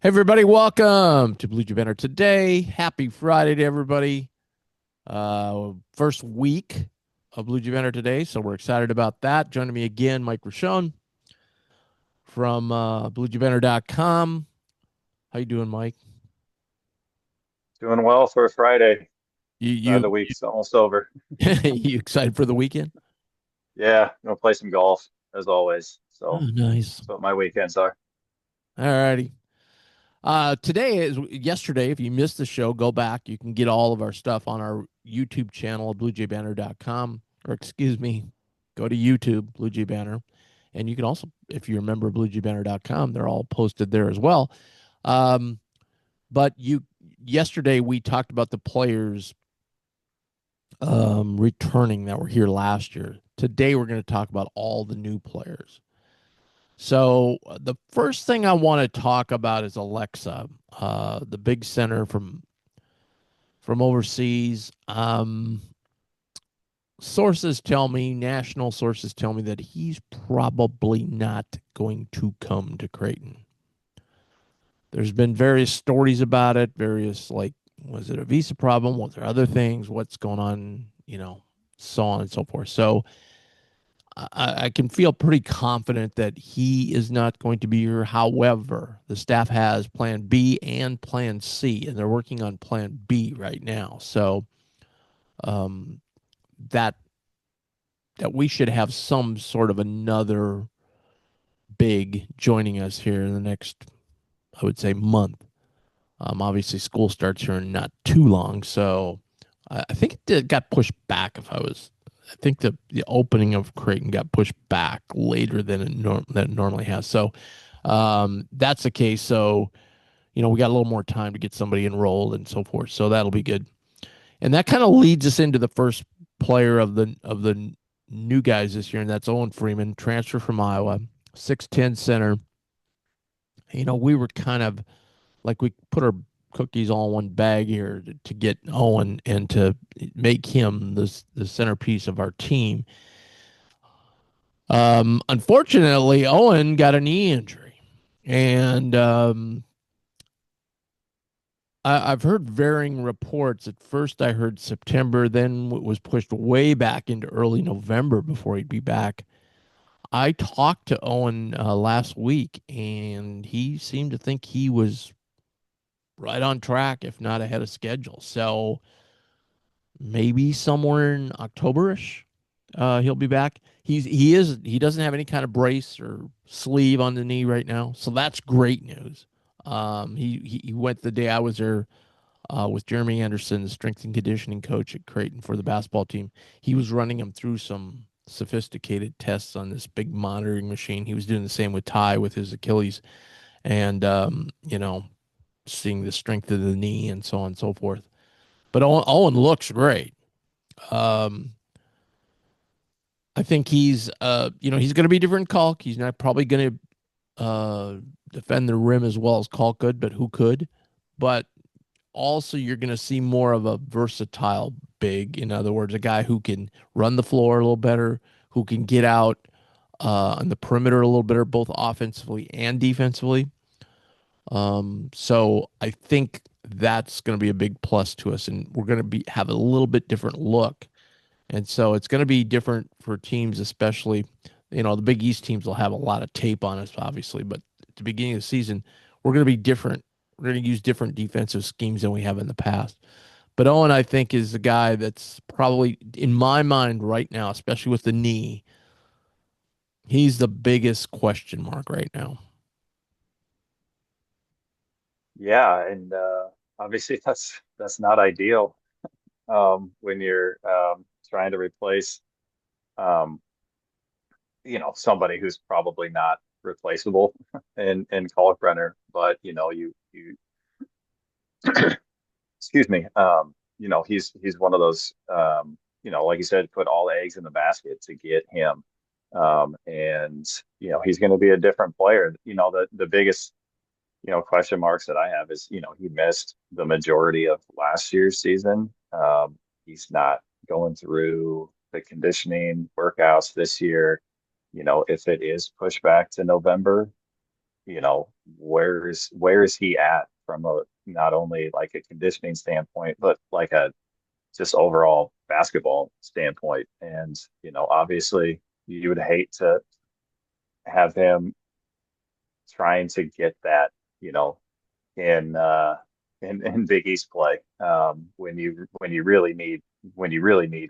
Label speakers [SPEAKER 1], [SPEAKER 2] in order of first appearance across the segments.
[SPEAKER 1] Hey everybody, welcome to BJB Today. Happy Friday to everybody. First week of BJB Today, so we're excited about that. Joining me again, Mike Rochon from BlueJBanner.com. How you doing, Mike?
[SPEAKER 2] Doing well for a Friday.
[SPEAKER 1] You
[SPEAKER 2] Glad
[SPEAKER 1] you
[SPEAKER 2] the week's almost over.
[SPEAKER 1] you excited for the weekend?
[SPEAKER 2] Yeah, gonna play some golf as always.
[SPEAKER 1] Oh,
[SPEAKER 2] So
[SPEAKER 1] nice.
[SPEAKER 2] that's what my weekends are.
[SPEAKER 1] All righty. Today is yesterday. If you missed the show, go back. You can get all of our stuff on our YouTube channel, BlueJBanner.com, or excuse me, go to YouTube, Blue Jay Banner. And you can also, if you remember BlueJBanner.com, they're all posted there as well. Um, but yesterday we talked about the players returning that were here last year. Today we're going to talk about all the new players. So the first thing I want to talk about is Alexa, the big center from overseas. Sources tell me, national sources tell me that he's probably not going to come to Creighton. There's been various stories about it, various like, was it a visa problem? Was there other things? What's going on? So on and so forth. So I can feel pretty confident that he is not going to be here. However, the staff has plan B and plan C, and they're working on plan B right now. So um, that that we should have some sort of another big joining us here in the next, I would say, month. Obviously, school starts here in not too long, so I think it got pushed back. I think the opening of Creighton got pushed back later than it normally has. So that's the case. So we got a little more time to get somebody enrolled and so forth. So that'll be good. And that kind of leads us into the first player of the new guys this year, and that's Owen Freeman, transfer from Iowa, 6'10" center. We were kind of like we put our cookies all in one bag here to get Owen and to make him the centerpiece of our team. Unfortunately, Owen got a knee injury, and I've heard varying reports. At first, I heard September, then it was pushed way back into early November before he'd be back. I talked to Owen last week, and he seemed to think he was right on track, if not ahead of schedule. So maybe somewhere in Octoberish, he'll be back. He doesn't have any kind of brace or sleeve on the knee right now, so that's great news. He went the day I was there with Jeremy Anderson, the strength and conditioning coach at Creighton for the basketball team. He was running him through some sophisticated tests on this big monitoring machine. He was doing the same with Ty with his Achilles, and seeing the strength of the knee and so on and so forth. But Owen looks great. Um, I think he's going to be different Kalk. He's not probably going to defend the rim as well as Kalk could, but who could? But also, you're going to see more of a versatile big. In other words, a guy who can run the floor a little better, who can get out on the perimeter a little better, both offensively and defensively. So I think that's going to be a big plus to us, and we're going to be have a little bit different look. And so it's going to be different for teams, especially, the Big East teams will have a lot of tape on us, obviously, but at the beginning of the season, we're going to be different. We're going to use different defensive schemes than we have in the past. But Owen, I think, is the guy that's probably, in my mind right now, especially with the knee, he's the biggest question mark right now.
[SPEAKER 2] Yeah, and obviously that's not ideal when you're trying to replace um, somebody who's probably not replaceable in Kalkbrenner, but you excuse me, he's one of those like you said, put all the eggs in the basket to get him. And he's going to be a different player. The biggest question marks that I have is, he missed the majority of last year's season. He's not going through the conditioning workouts this year. If it is pushed back to November, where is he at from a not only like a conditioning standpoint, but like a just overall basketball standpoint. And, obviously you would hate to have him trying to get that, you know, in in Big East play when you really need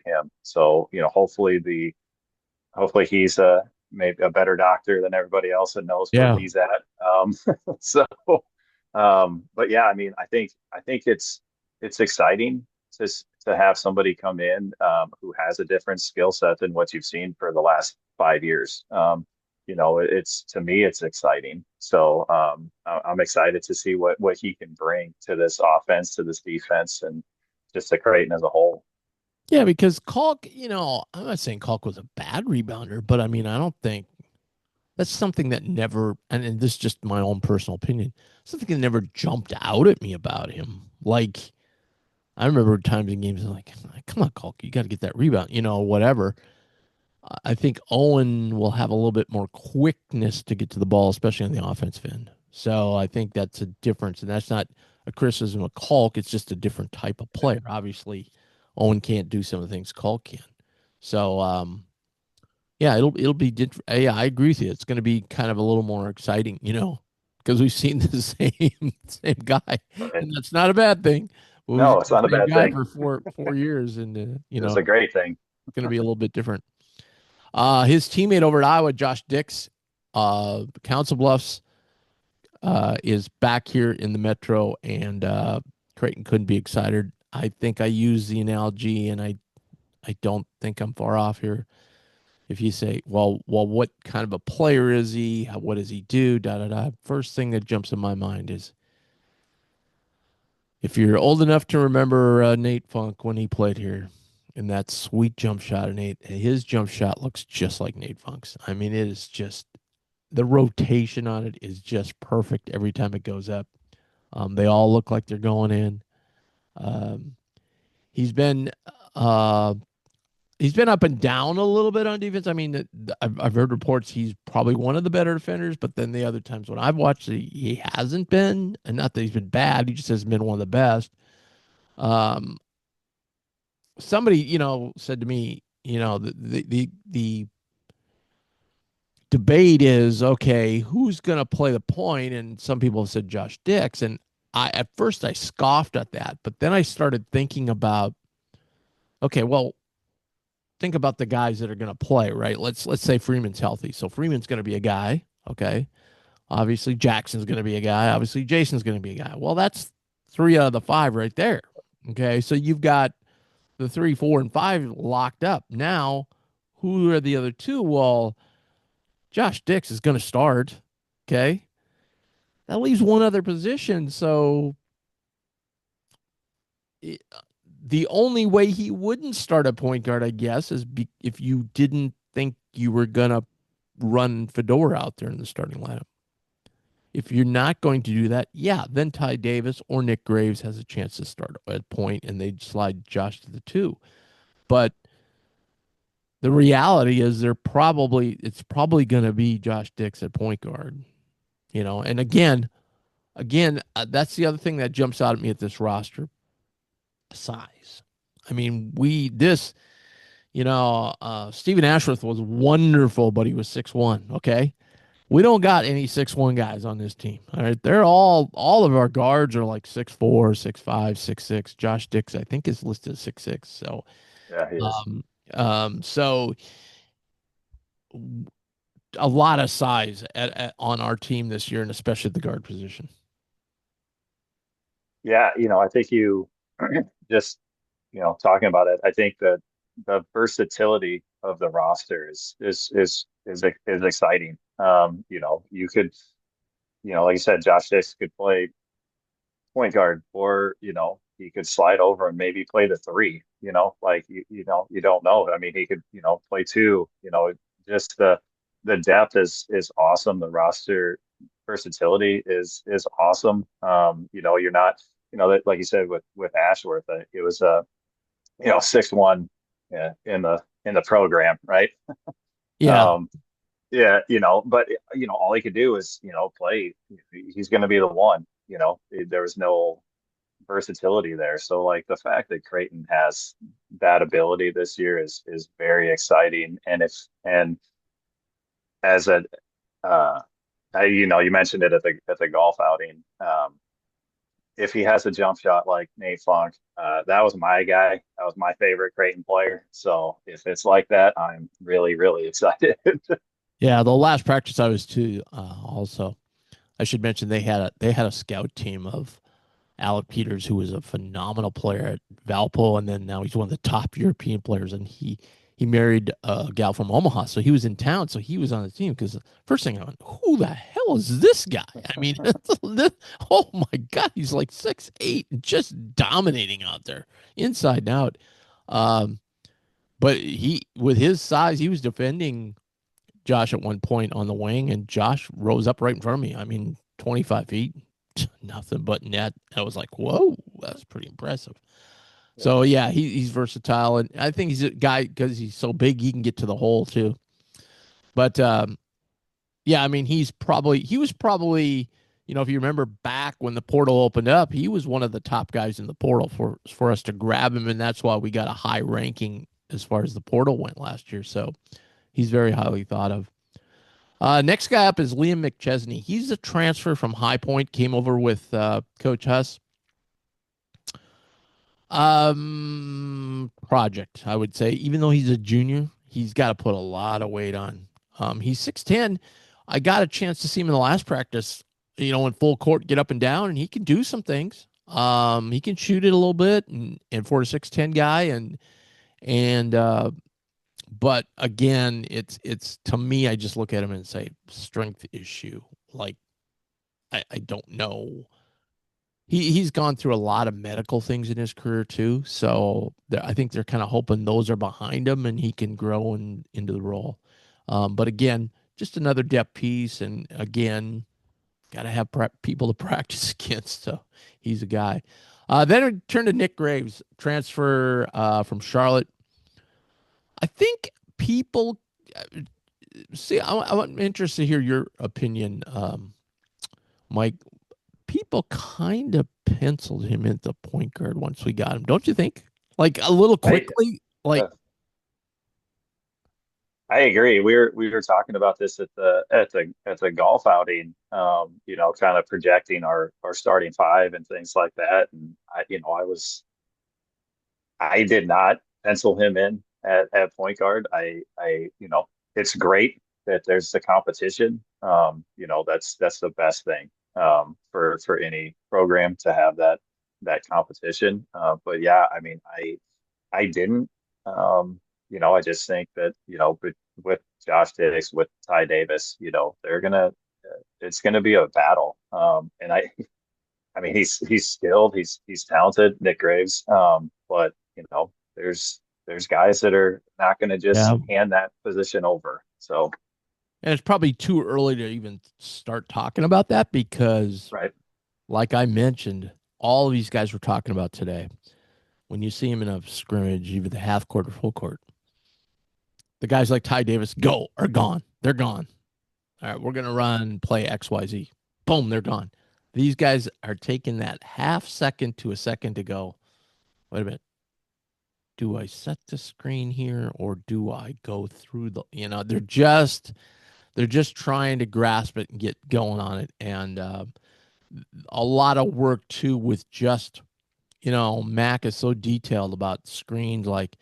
[SPEAKER 2] him. So, hopefully he's maybe a better doctor than everybody else and knows where
[SPEAKER 1] Yeah.
[SPEAKER 2] he's at. So, but yeah, I mean, I think it's exciting to have somebody come in who has a different skill set than what you've seen for the last 5 years. It's to me, it's exciting. So I'm excited to see what he can bring to this offense, to this defense, and just to Creighton as a whole.
[SPEAKER 1] Yeah, because Kalk, I'm not saying Kalk was a bad rebounder, but I mean, I don't think that's something that never, and this is just my own personal opinion, something that never jumped out at me about him. Like, I remember times in games like, come on, Kalk, you got to get that rebound, whatever. I think Owen will have a little bit more quickness to get to the ball, especially on the offensive end. So I think that's a difference, and that's not a criticism of Kalk. It's just a different type of player. Obviously, Owen can't do some of the things Kalk can. So yeah, it'll be. Yeah, I agree with you. It's going to be kind of a little more exciting, because we've seen the same guy,
[SPEAKER 2] Right.
[SPEAKER 1] and that's not a bad thing. But we've
[SPEAKER 2] No,
[SPEAKER 1] seen
[SPEAKER 2] it's not a
[SPEAKER 1] the same
[SPEAKER 2] bad
[SPEAKER 1] guy
[SPEAKER 2] thing.
[SPEAKER 1] for four years, and
[SPEAKER 2] It's a great thing.
[SPEAKER 1] it's going to be a little bit different. His teammate over at Iowa, Josh Dix, Council Bluffs, is back here in the Metro, and Creighton couldn't be excited. I think I use the analogy, and I don't think I'm far off here. If you say, well, what kind of a player is he? What does he do? Da da da. First thing that jumps in my mind is if you're old enough to remember Nate Funk when he played here, and that sweet jump shot of Nate, his jump shot looks just like Nate Funk's. I mean, it is just the rotation on it is just perfect every time it goes up. They all look like they're going in. Um, he's been uh, he's been up and down a little bit on defense. I mean, I've heard reports he's probably one of the better defenders, but then the other times when I've watched it, he hasn't been, and not that he's been bad, he just hasn't been one of the best. Um, somebody, said to me, the debate is okay, who's going to play the point? And some people have said Josh Dix, and at first I scoffed at that, but then I started thinking about, okay, well, think about the guys that are going to play, right? Let's say Freeman's healthy, so Freeman's going to be a guy, okay. Obviously, Jackson's going to be a guy. Obviously, Jason's going to be a guy. Well, that's 3 out of the 5 right there. Okay, so you've got the 3, 4, and 5 locked up. Now, who are the other two? Well, Josh Dix is going to start. Okay, that leaves one other position. So the only way he wouldn't start a point guard, I guess, is if you didn't think you were going to run Fedora out there in the starting lineup. If you're not going to do that, yeah, then Ty Davis or Nick Graves has a chance to start at point, and they'd slide Josh to the 2. But the reality is it's probably going to be Josh Dix at point guard, And again, that's the other thing that jumps out at me at this roster: size. I mean, Stephen Ashworth was wonderful, but he was 6'1". Okay, we don't got any 6'1" guys on this team. All right. They're all of our guards are like 6'4", 6'5", 6'6". Josh Dix, I think, is listed as 6'6". So
[SPEAKER 2] Yeah, he is.
[SPEAKER 1] so a lot of size on our team this year, and especially at the guard position.
[SPEAKER 2] Yeah, I think you just, talking about it, I think that the versatility of the roster is exciting. You could, like you said, Josh Dix could play point guard, or he could slide over and maybe play the 3. Like you don't know. I mean, he could play 2. Just the depth is awesome. The roster versatility is awesome. You're not that, like you said with Ashworth, it was 6'1", yeah, in the program, right?
[SPEAKER 1] Yeah.
[SPEAKER 2] Um, yeah, but all he could do is, play. He's going to be the one. There was no versatility there. So like the fact that Creighton has that ability this year is very exciting. And as a you mentioned it at the golf outing. If he has a jump shot like Nate Funk, that was my guy. That was my favorite Creighton player. So if it's like that, I'm really, really excited.
[SPEAKER 1] Yeah, the last practice I was to, also, I should mention they had a scout team of Alec Peters, who was a phenomenal player at Valpo, and then now he's one of the top European players. And he married a gal from Omaha, so he was in town, so he was on the team. Because first thing I went, who the hell is this guy? I mean, oh my god, he's like 6'8", and just dominating out there, inside and out. Um, but he, with his size, he was defending Josh at one point on the wing, and Josh rose up right in front of me. I mean, 25 feet, nothing but net. I was like, whoa, that's pretty impressive.
[SPEAKER 2] Yeah.
[SPEAKER 1] So yeah, he's versatile, and I think he's a guy because he's so big, he can get to the hole too. But yeah, I mean, he was probably, if you remember back when the portal opened up, he was one of the top guys in the portal for us to grab him, and that's why we got a high ranking as far as the portal went last year. So he's very highly thought of. Next guy up is Liam McChesney. He's a transfer from High Point, came over with Coach Huss. Project, I would say. Even though he's a junior, he's got to put a lot of weight on. He's 6'10". I got a chance to see him in the last practice, in full court, get up and down, and he can do some things. He can shoot it a little bit, and for a 6'10" guy, and but again, it's to me, I just look at him and say strength issue. Like I don't know. He's gone through a lot of medical things in his career too, so I think they're kind of hoping those are behind him and he can grow into the role. But again, just another depth piece, and again, got to have people to practice against. So he's a guy. Then I turn to Nick Graves, transfer from Charlotte. I think people see. I'm interested to hear your opinion, Mike. People kind of penciled him into point guard once we got him, don't you think? Like a little
[SPEAKER 2] I
[SPEAKER 1] quickly, like
[SPEAKER 2] uh, I agree. We were talking about this at the golf outing, kind of projecting our starting five and things like that. And I did not pencil him in at point guard. It's great that there's the competition. That's the best thing for any program to have that competition. But yeah, I mean, I didn't. I just think that with Josh Dix, with Ty Davis, it's gonna be a battle. And I mean, he's skilled, he's talented, Nick Graves. But there's guys that are not going to just
[SPEAKER 1] yeah.
[SPEAKER 2] hand that position over. So,
[SPEAKER 1] And it's probably too early to even start talking about that because,
[SPEAKER 2] right.
[SPEAKER 1] like I mentioned, all of these guys we're talking about today, when you see them in a scrimmage, either the half court or full court, the guys like Ty Davis are gone. They're gone. All right, we're gonna run play XYZ. Boom, they're gone. These guys are taking that half second to a second to go. Wait a minute. Do I set the screen here or do I go through they're just trying to grasp it and get going on it, and a lot of work too with just Mac is so detailed about screens, like,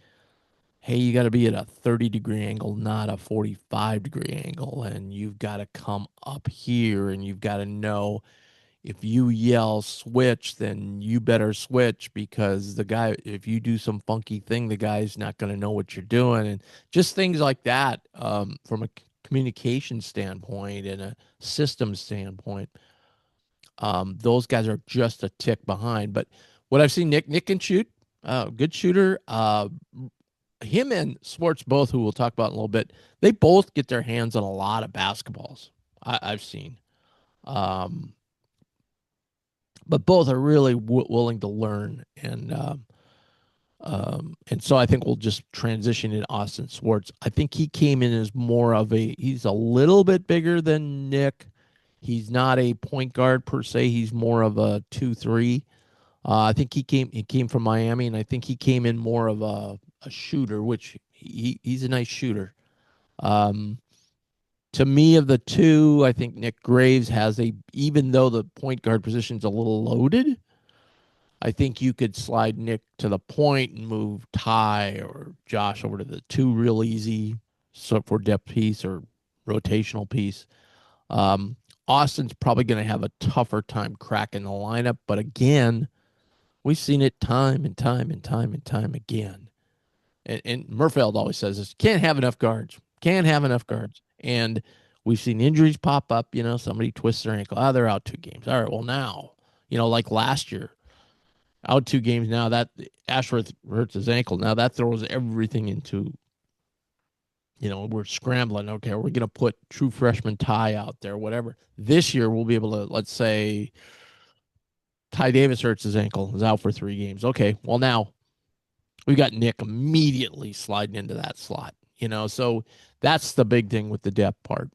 [SPEAKER 1] hey, you got to be at a 30-degree angle, not a 45-degree angle, and you've got to come up here, and you've got to know if you yell switch, then you better switch because the guy, if you do some funky thing, the guy's not going to know what you're doing. And just things like that, from a communication standpoint and a system standpoint. Those guys are just a tick behind. But what I've seen, Nick can shoot, good shooter. Him and Swartz both, who we'll talk about in a little bit, they both get their hands on a lot of basketballs I've seen. Um, but both are really willing to learn. And And so I think we'll just transition in Austin Swartz. I think he came in as more of he's a little bit bigger than Nick. He's not a point guard per se. He's more of a 2-3. I think he came from Miami, and I think he came in more of a shooter, which he's a nice shooter. Um, to me, of the two, I think Nick Graves has even though the point guard position's a little loaded, I think you could slide Nick to the point and move Ty or Josh over to the two real easy, so for depth piece or rotational piece. Um, Austin's probably going to have a tougher time cracking the lineup, but again, we've seen it time and time and time and time again. And Murfeld always says this: can't have enough guards, can't have enough guards, and we've seen injuries pop up. Somebody twists their ankle, they're out 2 games. All right, well now, like last year, out 2 games now. That Ashworth hurts his ankle. Now that throws everything into, we're scrambling. Okay, we're going to put true freshman Ty out there, whatever. This year we'll be able to, let's say, Ty Davis hurts his ankle, is out for 3 games. Okay, well now we got Nick immediately sliding into that slot. So that's the big thing with the depth part.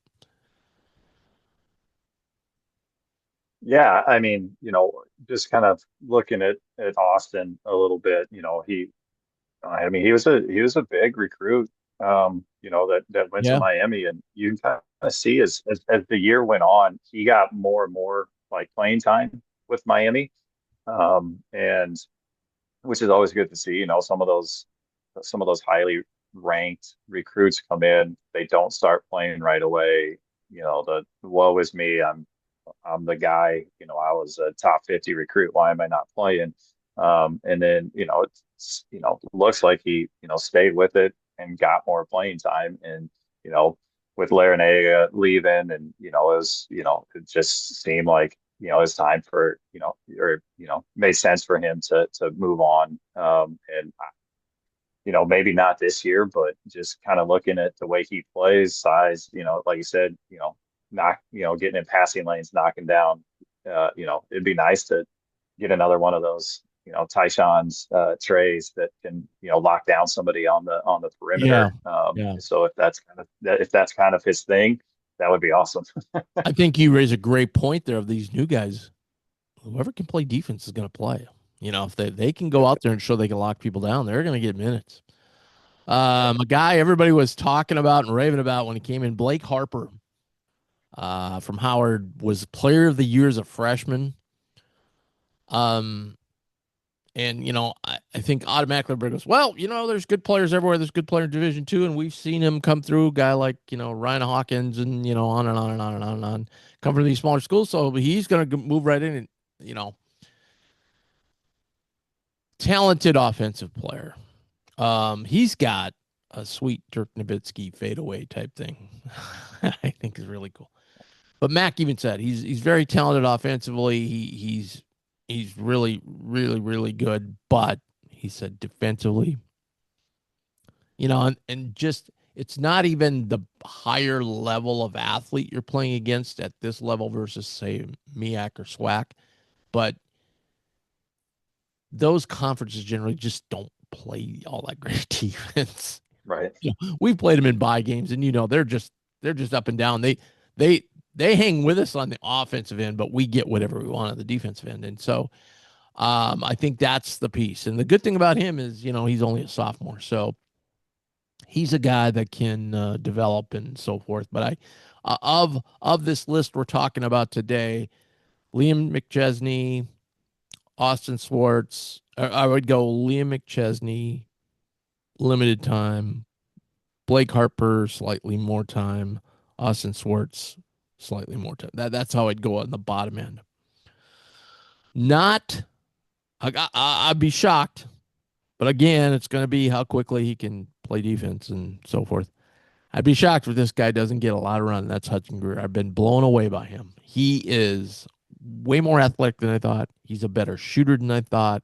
[SPEAKER 2] Yeah, I mean, just kind of looking at Austin a little bit, I mean, he was a big recruit, that went to
[SPEAKER 1] Yeah,
[SPEAKER 2] Miami, and you can kind of see as the year went on, he got more and more like playing time with Miami, and which is always good to see. Some of those highly ranked recruits come in, they don't start playing right away. The woe is me. I'm the guy. I was a top 50 recruit. Why am I not playing? And then looks like he stayed with it and got more playing time. And with Larinaga leaving, and it just seemed like it's time for or made sense for him to move on. And maybe not this year, but just kind of looking at the way he plays, size, like you said, getting in passing lanes, knocking down. It'd be nice to get another one of those, Tyshawn's trays that can, lock down somebody on the
[SPEAKER 1] yeah,
[SPEAKER 2] perimeter.
[SPEAKER 1] yeah.
[SPEAKER 2] So if that's kind of his thing, that would be awesome.
[SPEAKER 1] I think you raise a great point there of these new guys. Whoever can play defense is going to play. If they can go out there and show they can lock people down, they're going to get minutes.
[SPEAKER 2] Yep.
[SPEAKER 1] A guy everybody was talking about and raving about when he came in, Blake Harper, from Howard, was player of the year as a freshman. Um, and I think automatically everybody goes, well, there's good players everywhere. There's good players in Division Two, and we've seen him come through. Guy like Ryan Hawkins, and on and on and on and on and on, come from these smaller schools. So he's going to move right in, and talented offensive player. He's got a sweet Dirk Nowitzki fadeaway type thing. I think is really cool. But Mac even said he's very talented offensively. He's really really really good. But he said defensively, and just it's not even the higher level of athlete you're playing against at this level versus say Miak or Swack, but those conferences generally just don't play all that great defense.
[SPEAKER 2] Right.
[SPEAKER 1] We've played them in bye games, and they're just up and down. They they hang with us on the offensive end, but we get whatever we want on the defensive end. And so I think that's the piece. And the good thing about him is, he's only a sophomore, so he's a guy that can develop and so forth. But of this list we're talking about today, Liam McChesney, Austin Swartz. I would go Liam McChesney, limited time. Blake Harper, slightly more time. Austin Swartz, slightly more time. That's how I'd go on the bottom end. Not, I'd be shocked, but again, it's going to be how quickly he can play defense and so forth. I'd be shocked if this guy doesn't get a lot of run. That's Hudson Greer. I've been blown away by him. He is way more athletic than I thought. He's a better shooter than I thought.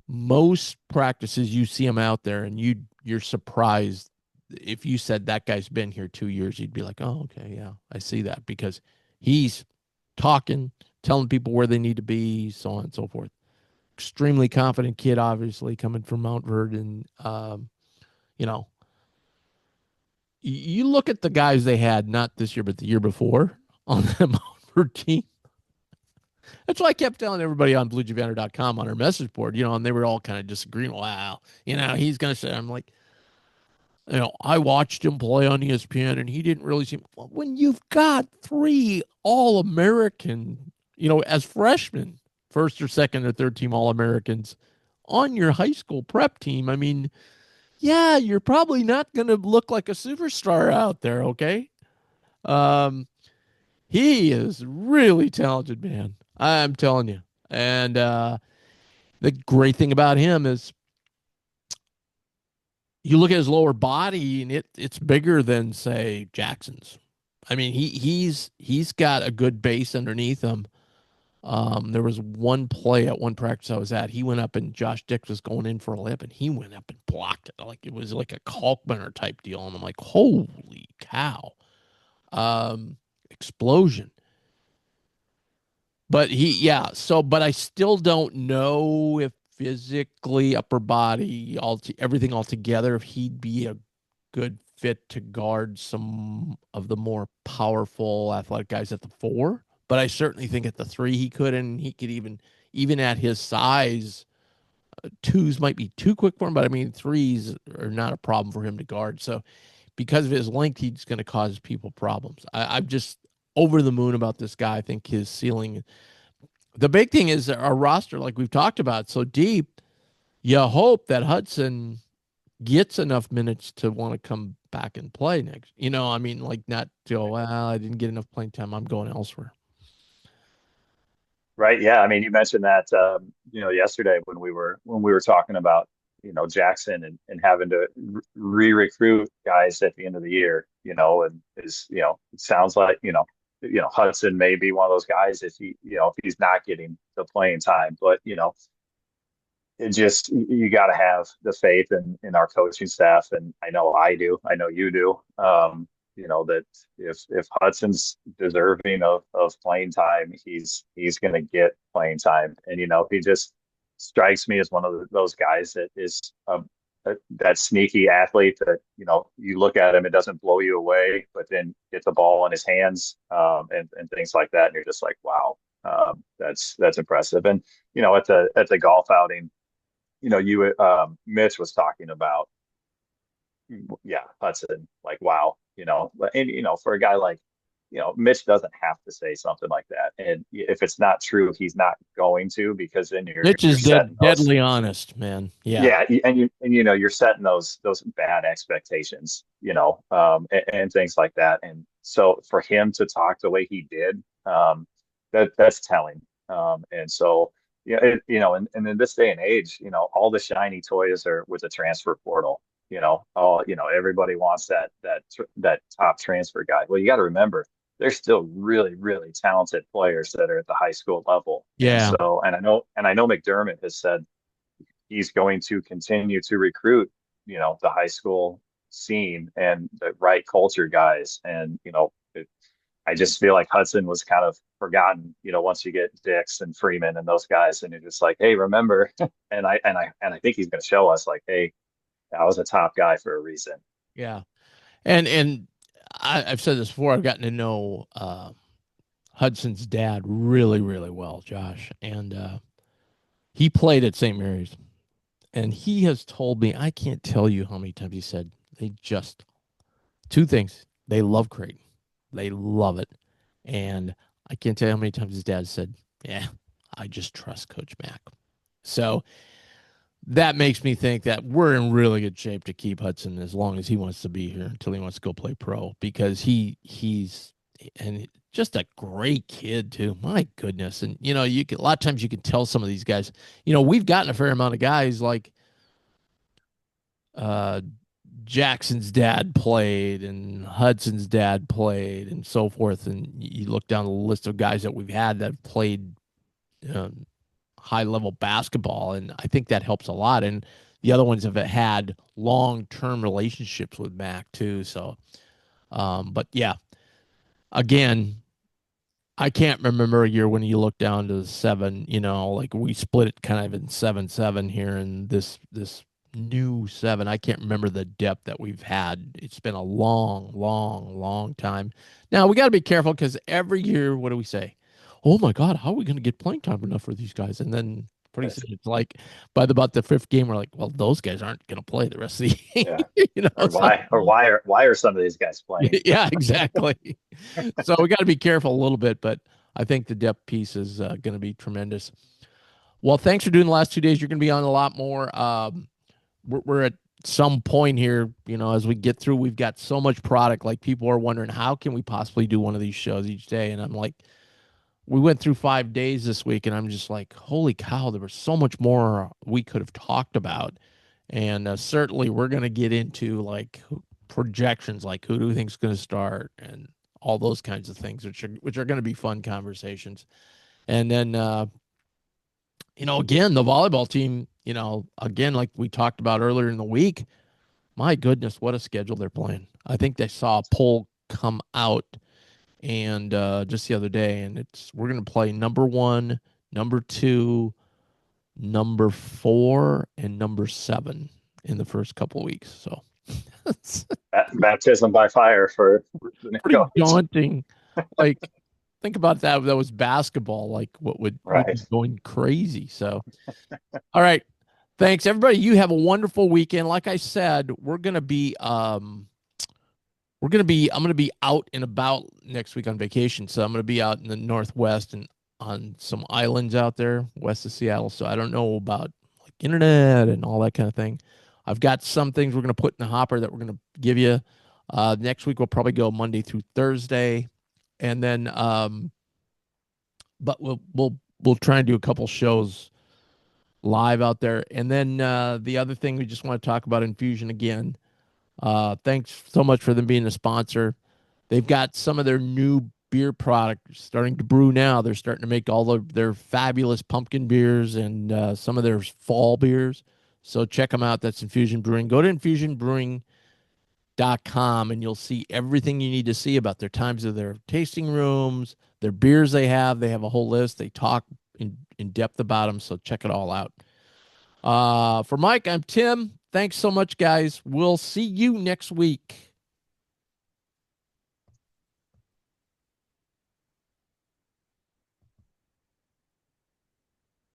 [SPEAKER 1] Most practices you see him out there, and you're surprised if you said that guy's been here 2 years. You'd be like, oh, okay, yeah, I see that, because he's talking, telling people where they need to be, so on and so forth. extremely confident kid, obviously coming from Mount Vernon. You know, you look at the guys they had, not this year, but the year before on the Mount Vernon team. That's why I kept telling everybody on BlueJayBanner.com on our message board, and they were all kind of disagreeing. Wow, he's going to say, I'm like, I watched him play on ESPN and he didn't really seem, well, when you've got three All American, as freshmen, first or second or third team All Americans on your high school prep team. I mean, yeah, you're probably not going to look like a superstar out there. Okay. Um, he is really talented, man. I'm telling you. And the great thing about him is you look at his lower body and it's bigger than say Jackson's. I mean, he's got a good base underneath him. There was one play at one practice I was at. He went up and Josh Dix was going in for a lip, and he went up and blocked it like it was like a Kalkbrenner type deal. And I'm like, holy cow! Explosion. But but I still don't know if physically, upper body, everything altogether, if he'd be a good fit to guard some of the more powerful athletic guys at the four. But I certainly think at the three he could, and he could even at his size, twos might be too quick for him, but I mean threes are not a problem for him to guard. So because of his length, he's going to cause people problems. I'm just over the moon about this guy. I think his ceiling. The big thing is our roster, like we've talked about, so deep. You hope that Hudson gets enough minutes to want to come back and play next. I mean, like not to go, well, I didn't get enough playing time. I'm going elsewhere.
[SPEAKER 2] Right. Yeah. I mean, you mentioned that, yesterday when we were talking about, Jackson and having to re-recruit guys at the end of the year, and it sounds like, Hudson may be one of those guys if he's not getting the playing time, but, it just, you got to have the faith in our coaching staff. And I know I do, I know you do. That if Hudson's deserving of playing time, he's going to get playing time. And he just strikes me as one of those guys that is that sneaky athlete that you look at him, it doesn't blow you away, but then get the ball in his hands, and things like that, and you're just like, wow, that's impressive. And at the golf outing, you Mitch was talking about, yeah, Hudson, like, wow, and for a guy like, Mitch doesn't have to say something like that, and if it's not true, he's not going to, because then you're
[SPEAKER 1] Mitch
[SPEAKER 2] you're
[SPEAKER 1] is
[SPEAKER 2] setting those,
[SPEAKER 1] deadly honest, man. Yeah.
[SPEAKER 2] yeah, you're setting those bad expectations, and things like that, and so for him to talk the way he did, that's telling, and so. Yeah, and in this day and age, all the shiny toys are with the transfer portal. Everybody wants that top transfer guy. Well, you got to remember, there's still really, really talented players that are at the high school level. And
[SPEAKER 1] Yeah.
[SPEAKER 2] so, and I know McDermott has said he's going to continue to recruit, the high school scene and the right culture guys. And, I just feel like Hudson was kind of forgotten, once you get Dix and Freeman and those guys, and you're just like, hey, remember? And I think he's going to show us, like, hey, I was a top guy for a reason.
[SPEAKER 1] Yeah. And I've said this before. I've gotten to know Hudson's dad really, really well, Josh. And he played at St. Mary's. And he has told me, I can't tell you how many times he said, they just, two things. They love Creighton. They love it. And I can't tell you how many times his dad said, yeah, I just trust Coach Mack. So that makes me think that we're in really good shape to keep Hudson as long as he wants to be here until he wants to go play pro, because he's and just a great kid too. My goodness. And you can, a lot of times you can tell some of these guys, we've gotten a fair amount of guys like uh Jackson's dad played and Hudson's dad played and so forth. And you look down the list of guys that we've had that have played um, high level basketball. And I think that helps a lot. And the other ones have had long term relationships with Mac too. So, but yeah, again, I can't remember a year when you look down to seven, like we split it kind of in 7-7 here and this new seven. I can't remember the depth that we've had. It's been a long, long, long time. Now we got to be careful because every year, what do we say? Oh my God, how are we going to get playing time enough for these guys? And then pretty
[SPEAKER 2] Yes.
[SPEAKER 1] soon it's like by about the fifth game, we're like, well, those guys aren't going to play the rest of the
[SPEAKER 2] Yeah.
[SPEAKER 1] game.
[SPEAKER 2] Or
[SPEAKER 1] So
[SPEAKER 2] why are some of these guys playing?
[SPEAKER 1] yeah, exactly. So we got to be careful a little bit, but I think the depth piece is going to be tremendous. Well, thanks for doing the last 2 days. You're going to be on a lot more. We're at some point here, as we get through, we've got so much product. Like people are wondering, how can we possibly do one of these shows each day? And I'm like, we went through 5 days this week, and I'm just like, holy cow, there was so much more we could have talked about. And certainly we're going to get into like projections, like who do we think is going to start and all those kinds of things, which are going to be fun conversations. And then, again, the volleyball team, again, like we talked about earlier in the week, my goodness, what a schedule they're playing. I think they saw a poll come out and just the other day, and we're going to play number one, number two, number four, and number seven in the first couple of weeks. So it's
[SPEAKER 2] Baptism by fire for the new
[SPEAKER 1] pretty
[SPEAKER 2] coach.
[SPEAKER 1] daunting. Like, think about that. That was basketball. Like, what would we'd be
[SPEAKER 2] Right.
[SPEAKER 1] going crazy. So, all right. Thanks, everybody. You have a wonderful weekend. Like I said, I'm gonna be out and about next week on vacation. So I'm gonna be out in the Northwest and on some islands out there west of Seattle. So I don't know about like internet and all that kind of thing. I've got some things we're gonna put in the hopper that we're gonna give you. Next week we'll probably go Monday through Thursday, and then but we'll try and do a couple shows live out there. And then the other thing we just want to talk about Infusion again. Thanks so much for them being a sponsor. They've got some of their new beer product starting to brew now. They're starting to make all of their fabulous pumpkin beers and some of their fall beers. So check them out. That's Infusion Brewing. Go to infusionbrewing.com and you'll see everything you need to see about their times of their tasting rooms, their beers they have. They have a whole list. They talk in depth about them. So check it all out. For Mike, I'm Tim. Thanks so much, guys. We'll see you next week.